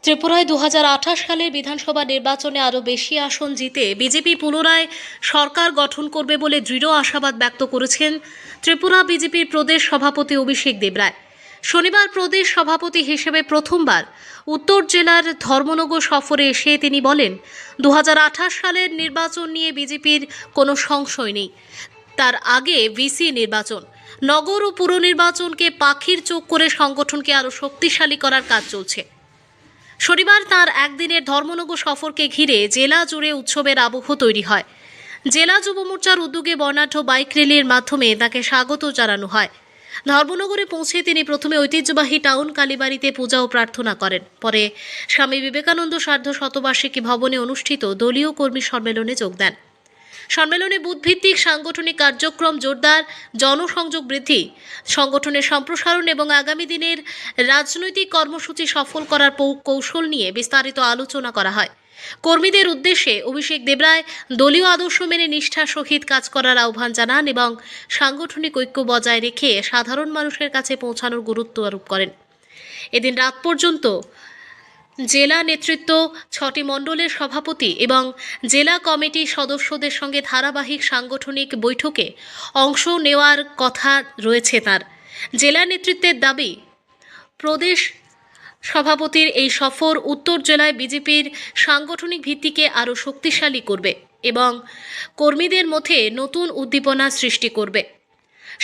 ত্রিপুরায় 2028 সালের বিধানসভা নির্বাচনে আরও বেশি আসন জিতে বিজেপি পুনরায় সরকার গঠন করবে বলে দৃঢ় আশাবাদ ব্যক্ত করেছেন ত্রিপুরা বিজেপির প্রদেশ সভাপতি অভিষেক দেবরায়। শনিবার প্রদেশ সভাপতি হিসেবে প্রথমবার উত্তর জেলার ধর্মনগর সফরে এসে তিনি বলেন, 2028 সালের নির্বাচন নিয়ে বিজেপির কোনো সংশয় নেই। তার আগে ভিসি নির্বাচন, নগর ও পুর নির্বাচনকে পাখির চোখ করে সংগঠনকে আরও শক্তিশালী করার কাজ চলছে। শনিবার তার একদিনের ধর্মনগর সফরকে ঘিরে জেলা জুড়ে উৎসবের আবহ তৈরি হয়। জেলা যুব মোর্চার উদ্যোগে বর্ণাঢ্য বাইক র্যালির মাধ্যমে তাকে স্বাগত জানানো হয়। ধর্মনগরে পৌঁছে তিনি প্রথমে ঐতিহ্যবাহী টাউন কালীবাড়িতে পূজা ও প্রার্থনা করেন। পরে স্বামী বিবেকানন্দ সার্ধ শতবার্ষিকী ভবনে অনুষ্ঠিত দলীয় কর্মী সম্মেলনে যোগ দেন। সম্মেলনে বুথভিত্তিক সাংগঠনিক কার্যক্রম জোরদার, জনসংযোগ বৃদ্ধি, সংগঠনের সম্প্রসারণ এবং আগামী দিনের রাজনৈতিক কর্মসূচি সফল করার কৌশল নিয়ে বিস্তারিত আলোচনা করা হয়। কর্মীদের উদ্দেশ্যে অভিষেক দেবরায় দলীয় আদর্শ মেনে নিষ্ঠার সহিত কাজ করার আহ্বান জানান এবং সাংগঠনিক ঐক্য বজায় রেখে সাধারণ মানুষের কাছে পৌঁছানোর গুরুত্ব আরোপ করেন। এদিন রাত পর্যন্ত জেলা নেতৃত্ব, 6টি মণ্ডলের সভাপতি এবং জেলা কমিটির সদস্যদের সঙ্গে ধারাবাহিক সাংগঠনিক বৈঠকে অংশ নেওয়ার কথা রয়েছে তার। জেলা নেতৃত্বের দাবি, প্রদেশ সভাপতির এই সফর উত্তর জেলায় বিজেপির সাংগঠনিক ভিত্তিকে আরও শক্তিশালী করবে এবং কর্মীদের মধ্যে নতুন উদ্দীপনা সৃষ্টি করবে।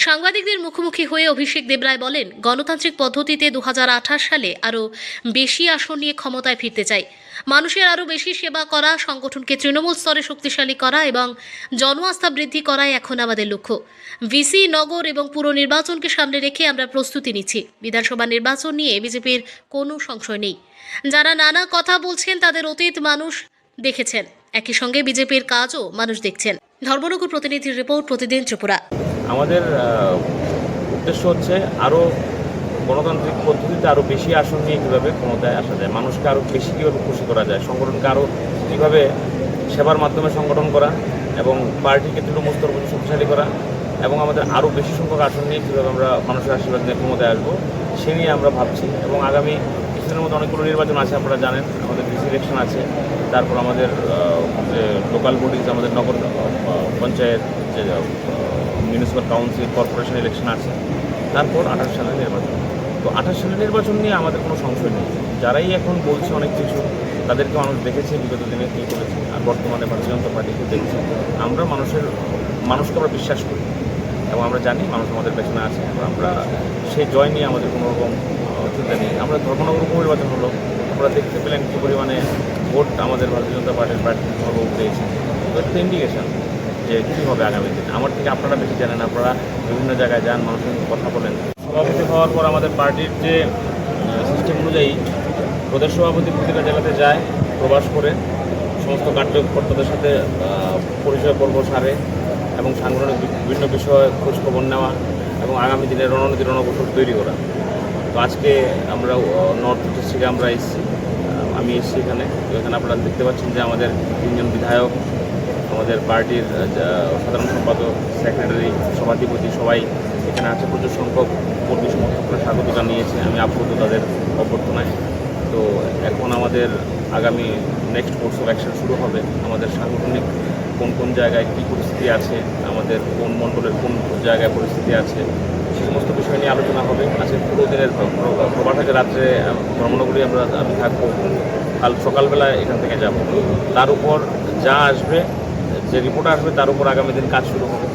সাংবাদিকদের মুখোমুখি হয়ে অভিষেক দেবরায় বলেন, গণতান্ত্রিক পদ্ধতিতে 2028 সালে আরও বেশি আসন নিয়ে ক্ষমতায় ফিরতে চাই। মানুষের আরও বেশি সেবা করা, সংগঠনকে তৃণমূল স্তরে শক্তিশালী করা এবং জন আস্থা বৃদ্ধি করাই এখন আমাদের লক্ষ্য। ভিসি, নগর এবং পুর নির্বাচনকে সামনে রেখে আমরা প্রস্তুতি নিচ্ছি। বিধানসভা নির্বাচন নিয়ে বিজেপির কোনো সংশয় নেই। যারা নানা কথা বলছেন তাদের অতীত মানুষ দেখেছেন, একই সঙ্গে বিজেপির কাজও মানুষ দেখছেন। ধর্মনগর প্রতিনিধির রিপোর্ট, প্রতিদিন ত্রিপুরা। আমাদের উদ্দেশ্য হচ্ছে আরও গণতান্ত্রিক পদ্ধতিতে আরও বেশি আসন নিয়ে কীভাবে ক্ষমতায় আসা যায়, মানুষকে আরও বেশি কীভাবে খুশি করা যায়, সংগঠনকে আরও কীভাবে সেবার মাধ্যমে সংগঠন করা এবং পার্টিকে তৃণমূল স্তর পর্যন্ত শক্তিশালী করা এবং আমাদের আরও বেশি সংখ্যক আসন নিয়ে কীভাবে আমরা মানুষের আশীর্বাদ নিয়ে ক্ষমতায় আসবো সে নিয়ে আমরা ভাবছি। এবং আগামী কিছুদিনের মধ্যে অনেকগুলো নির্বাচন আছে, আপনারা জানেন। আমাদের ডিসি ইলেকশন আছে, তারপর আমাদের যে লোকাল বডিজ, আমাদের নগর পঞ্চায়েত, যে মিউনিসিপ্যাল কাউন্সিল, কর্পোরেশন ইলেকশন আছে, তারপর 28 সালের নির্বাচন। তো 28 সালের নির্বাচন নিয়ে আমাদের কোনো সংশয় নেই। যারাই এখন বলছে অনেক কিছু, তাদেরকে মানুষ দেখেছে বিগত দিনে কী করেছে, আর বর্তমানে ভারতীয় জনতা পার্টিকে দেখছে। আমরা মানুষকে আমরা বিশ্বাস করি এবং আমরা জানি মানুষ আমাদের পেছনে আছে। আমরা সেই জয় নিয়ে আমাদের কোনো রকম চিন্তা নেই। আমরা ধর্মনগর উপনির্বাচন হলো, আমরা দেখতে পেলেন কী পরিমাণে ভোট আমাদের ভারতীয় জনতা পার্টির প্রার্থীভাবে উঠেছে। তো একটা ইন্ডিকেশন যে কী হবে আগামী দিন। আমার থেকে আপনারা বেশি জানেন, আপনারা বিভিন্ন জায়গায় যান, মানুষের সঙ্গে কথা বলেন। সভাপতি হওয়ার পর আমাদের পার্টির যে সিস্টেম অনুযায়ী প্রদেশ সভাপতি প্রতিটা জেলাতে যায়, প্রবাস করে সমস্ত কার্যকর্তাদের সাথে পরিচয় পর্ব সারে এবং সাংগঠনিক বিভিন্ন বিষয়ে খোঁজখবর নেওয়া এবং আগামী দিনের রণনীতি রণকৌশল তৈরি করা। তো আজকে আমরা নর্থ ইস্ট থেকে আমরা এসেছি, আমি এসেছি এখানে। তো এখানে আপনারা দেখতে পাচ্ছেন যে আমাদের 3 জন বিধায়ক, আমাদের পার্টির সাধারণ সম্পাদক, সেক্রেটারি, সভাধিপতি সবাই এখানে আছে। প্রচুর সংখ্যক কর্মী সমর্থকরা স্বাগত জানিয়েছে, আমি আপ্লুত তাদের অভ্যর্থনায়। তো এখন আমাদের আগামী নেক্সট কোর্স অফ অ্যাকশন শুরু হবে। আমাদের সাংগঠনিক কোন কোন জায়গায় কী পরিস্থিতি আছে, আমাদের কোন মণ্ডলের কোন জায়গায় পরিস্থিতি আছে, সে সমস্ত বিষয় নিয়ে আলোচনা হবে। আজকে পুরো দিনের প্রবাস থেকে রাত্রে ধর্মনগরে আমি থাকবো, কাল সকালবেলা এখান থেকে যাব। তার উপর যা আসবে, যে রিপোর্ট আসবে, তার উপর আগামী দিন কাজ শুরু হবে।